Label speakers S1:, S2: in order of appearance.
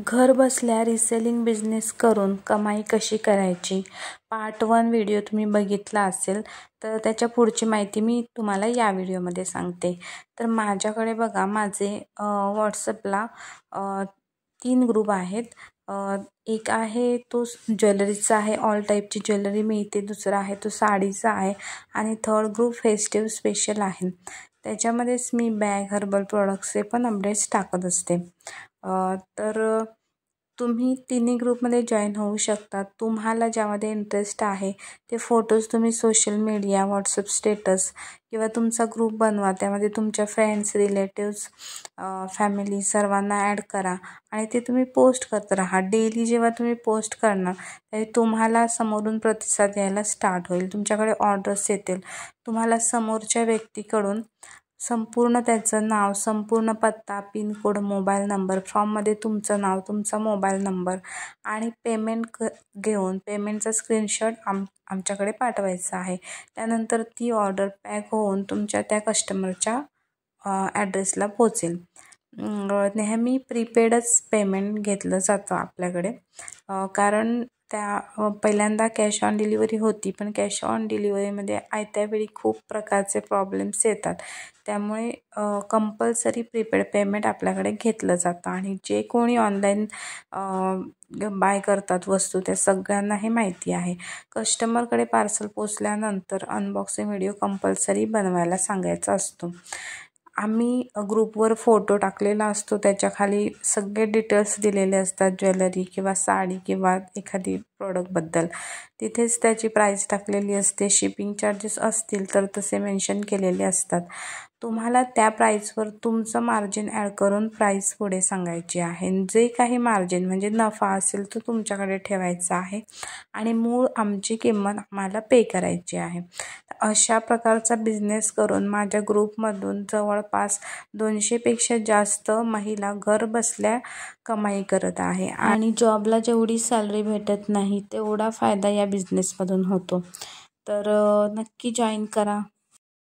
S1: घर बसल्या reselling business करून कमाई कशी करायची, पार्ट 1 व्हिडिओ तुम्ही बघितला असेल तर त्याच्या पुढची माहिती मी तुम्हाला या व्हिडिओमध्ये सांगते. तर माझ्याकडे बघा माझे व्हॉट्सअपला 3 ग्रुप आहेत. एक आहे तो ज्वेलरीचा आहे, ऑल टाईपची ज्वेलरी मिळते. दुसरा आहे तो साडीचा आहे आणि थर्ड ग्रुप फेस्टिव्ह स्पेशल आहे. त्याच्यामध्येच मी बॅग, हर्बल प्रोडक्ट्सचे पण अपडेट्स टाकत असते. तर तुम्ही तिन्ही ग्रुपमध्ये जॉईन होऊ शकता. तुम्हाला ज्यामध्ये इंटरेस्ट आहे ते फोटोज तुम्ही सोशल मीडिया, व्हॉट्सअप स्टेटस किंवा तुमचा ग्रुप बनवा. त्यामध्ये तुमच्या फ्रेंड्स, रिलेटिव्स, फॅमिली सर्वांना ॲड करा आणि ते तुम्ही पोस्ट करत राहा. डेली जेव्हा तुम्ही पोस्ट करणार तरी तुम्हाला समोरून प्रतिसाद यायला स्टार्ट होईल. तुमच्याकडे ऑर्डर्स येतील. तुम्हाला समोरच्या व्यक्तीकडून संपूर्ण त्याचं नाव, संपूर्ण पत्ता, पिनकोड, मोबाईल नंबर, फॉर्ममध्ये तुमचं नाव, तुमचा मोबाईल नंबर आणि पेमेंट घेऊन पेमेंटचा स्क्रीनशॉट आमच्याकडे पाठवायचा आहे. त्यानंतर ती ऑर्डर पॅक होऊन तुमच्या त्या कस्टमरच्या ॲड्रेसला पोचेल. नेहमी प्रीपेडच पेमेंट घेतलं जातं आपल्याकडे, कारण पहिल्यांदा कॅश ऑन डिलिव्हरी होती, पण कॅश ऑन डिलिव्हरीमध्ये आयत्या वेळी खूप प्रकारचे प्रॉब्लेम्स येतात. त्यामुळे कंपल्सरी प्रीपेड पेमेंट आपल्याकडे घेतलं जातं आणि जे कोणी ऑनलाईन बाय करतात वस्तू त्या सगळ्यांना हे माहिती आहे. कस्टमरकडे पार्सल पोचल्यानंतर अनबॉक्सिंग व्हिडिओ कंपल्सरी बनवायला सांगायचा असतो. आम्ही ग्रुपवर फोटो टाकलेला असतो, त्याच्याखाली सगळे डिटेल्स दिलेले असतात, ज्वेलरी किंवा साडी किंवा एखादी प्रोडक्टबद्दल. तिथेच त्याची प्राईस टाकलेली असते. शिपिंग चार्जेस असतील तर तसे मेन्शन केलेले असतात. तुम्हाला त्या प्राईसवर तुमचं मार्जिन ॲड करून प्राईस पुढे सांगायची आहे. जे काही मार्जिन म्हणजे नफा असेल तो तुमच्याकडे ठेवायचा आहे आणि मूळ आमची किंमत आम्हाला पे करायची आहे. अशा प्रकारचा बिझनेस करून माझ्या ग्रुपमधून जवळपास 200पेक्षा जास्त महिला घर बसल्या कमाई करत आहे आणि जॉबला जेवढी सॅलरी भेटत नाही तेवढा फायदा या बिझनेसमधून होतो. तर नक्की जॉईन करा.